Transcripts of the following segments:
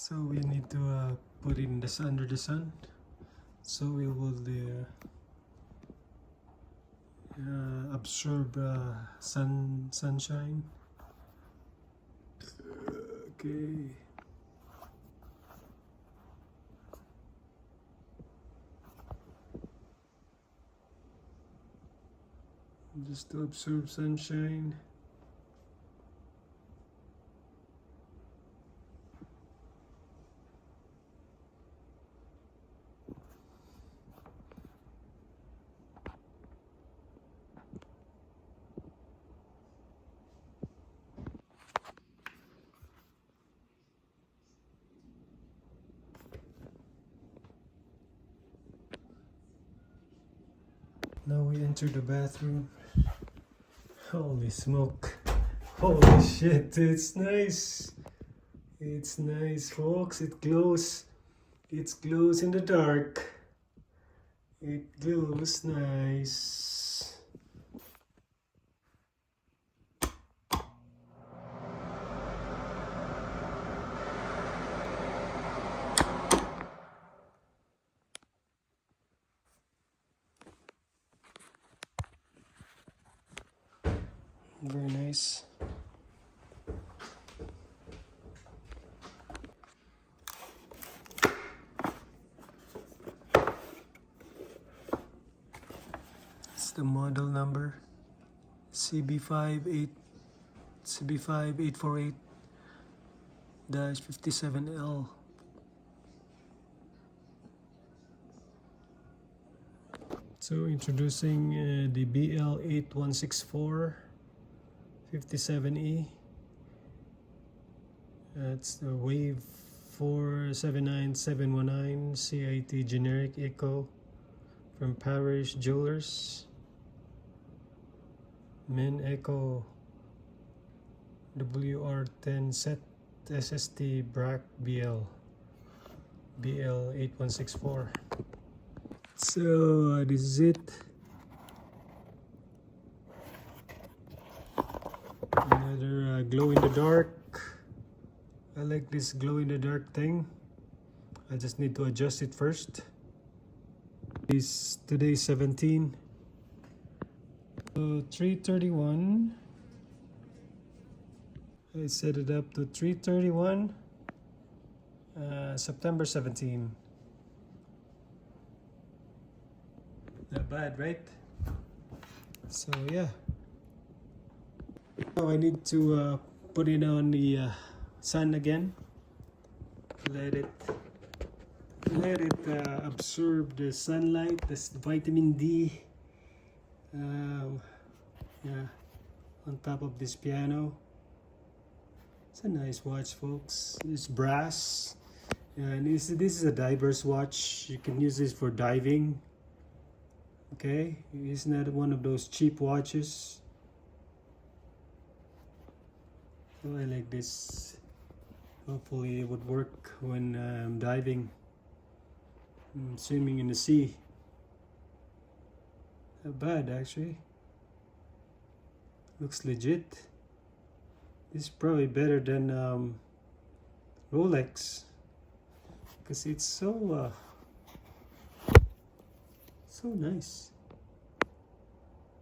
So we need to put it in this under the sun. So we will absorb sunshine. Okay. Just to absorb sunshine. Now we enter the bathroom. Holy smoke. Holy shit, it's nice. It's nice, folks. It glows. It glows in the dark. It glows nice. Very nice. It's the model number CB5848-57L. So introducing the BL0164-57E. That's the Wave 479719 CIT generic eco from Parish Jewelers. Men Eco WR10 set SST BRAC BL8164. So this is it. Another glow in the dark. I like this glow in the dark thing. I just need to adjust it first. Today's 17. So 331. I set it up to 331. September 17. Not bad, right? So yeah. Now I need to put it on the sun again. Let it absorb the sunlight, the vitamin D. Yeah, on top of this piano. It's a nice watch, folks. It's brass, and this is a diver's watch. You can use this for diving. Okay, it's not one of those cheap watches. So I like this. Hopefully it would work when I'm diving, swimming in the sea. Not bad, actually. Looks legit. This is probably better than Rolex, because it's so nice.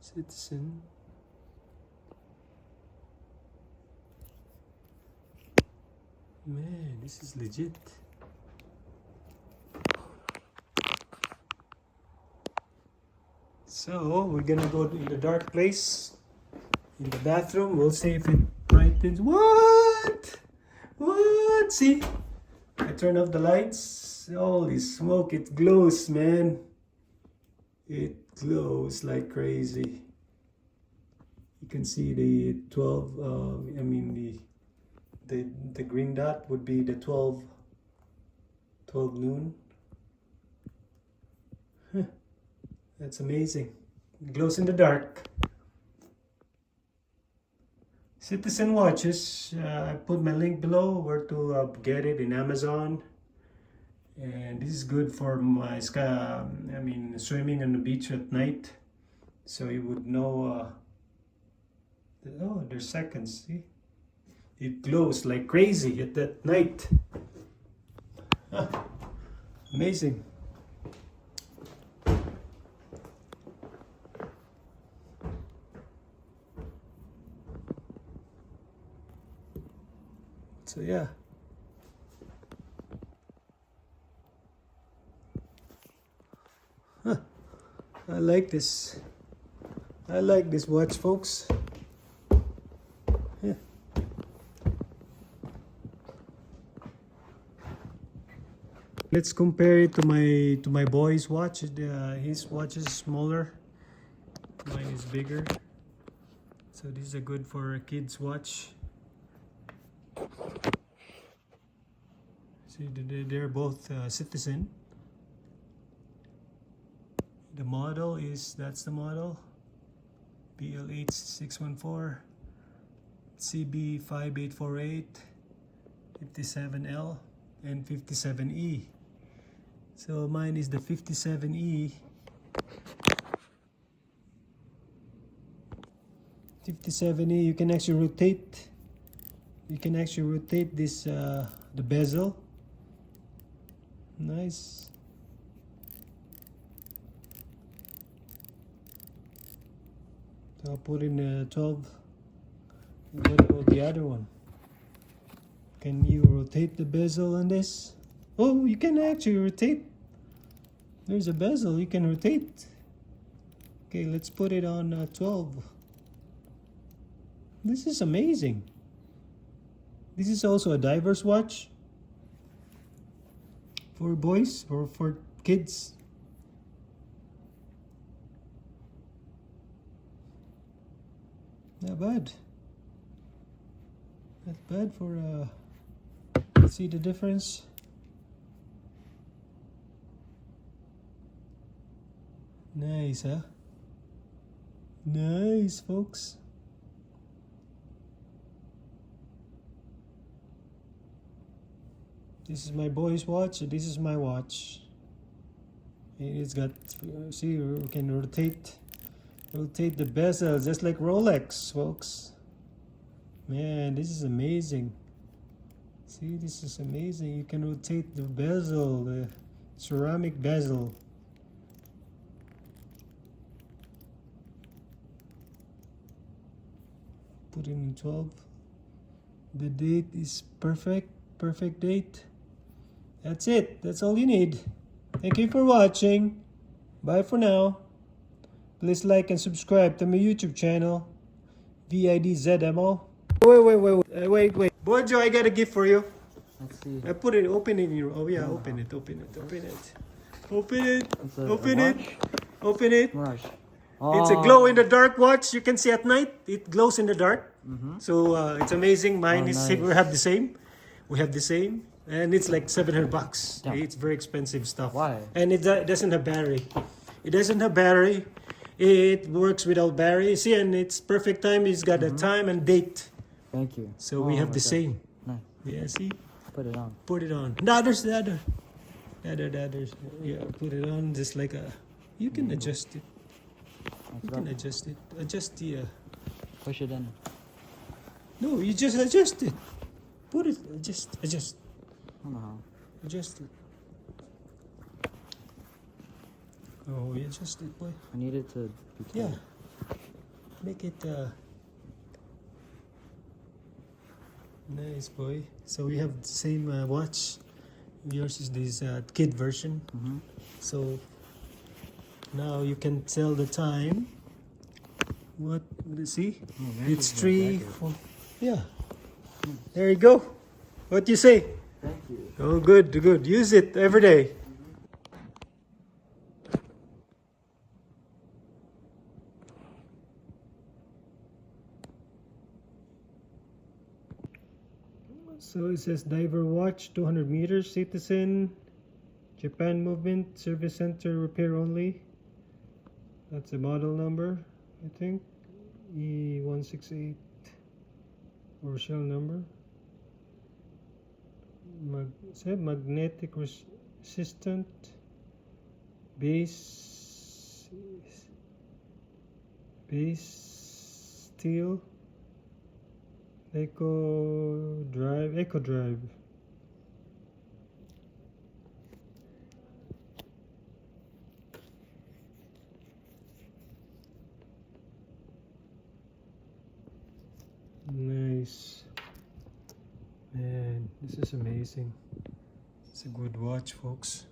Citizen. Man, this is legit. So we're gonna go in the dark place in the bathroom. We'll see if it brightens. What? See? I turn off the lights. Holy smoke! It glows, man. It glows like crazy. You can see the 12. The green dot would be the 12 noon. Huh. That's amazing. It glows in the dark. Citizen watches. I put my link below where to get it in Amazon. And this is good for my swimming on the beach at night. So you would know. There's seconds. See, it glows like crazy at that night. Amazing. So yeah. I like this. I like this watch, folks. Yeah. Let's compare it to my boy's watch. His watch is smaller. Mine is bigger. So this is a good for a kid's watch. See, they're both Citizen. The model is, that's the model, BL8614, CB5848, 57L, and 57E. So mine is the 57E. 57E, you can actually rotate. You can actually rotate this, the bezel. Nice. So I'll put in 12. What about the other one? Can you rotate the bezel on this? Oh, you can actually rotate. There's a bezel you can rotate. Okay, let's put it on 12. This is amazing. This is also a diver's watch for boys or for kids. Not bad. Not bad for see the difference? Nice, huh? Nice, folks. This is my boy's watch, this is my watch. It's got, see, we can rotate the bezel just like Rolex, folks. Man, this is amazing. See, this is amazing. You can rotate the bezel, the ceramic bezel. Put it in 12. The date is perfect date. That's it. That's all you need. Thank you for watching. Bye for now. Please like and subscribe to my YouTube channel, VIDZMO. Wait. Boy Joe, I got a gift for you. Let's see. I put it, open it in your, oh yeah, open it. Open it. Mirage. It's a glow in the dark watch. You can see at night. It glows in the dark. So it's amazing. Mine is, nice. we have the same. And it's like $700. Yeah. It's very expensive stuff. Why? And it doesn't have battery. It works without battery. See, and it's perfect time. It's got a time and date. Thank you. So we have the same. Nice. Yeah, see? Put it on. Put it on. The other. Yeah, put it on just like a, you can adjust it. You can adjust it. Adjust the, Push it in. no, you just adjust it. Put it, adjust. I don't know how. Adjust it. Oh, you adjust it, boy. I need it to be Yeah. tight. Make it, nice, boy. So we have the same watch. Yours is this kid version. So now you can tell the time. What, see? Oh, It's 3, 4. Yeah. There you go. What do you say? Thank you. Oh, good. Use it every day. So it says diver watch, 200 meters, Citizen, Japan movement, service center, repair only. That's the model number, I think. E168 or shell number. Magnetic resistant, base steel, eco drive. Nice. Man, this is amazing. It's a good watch, folks.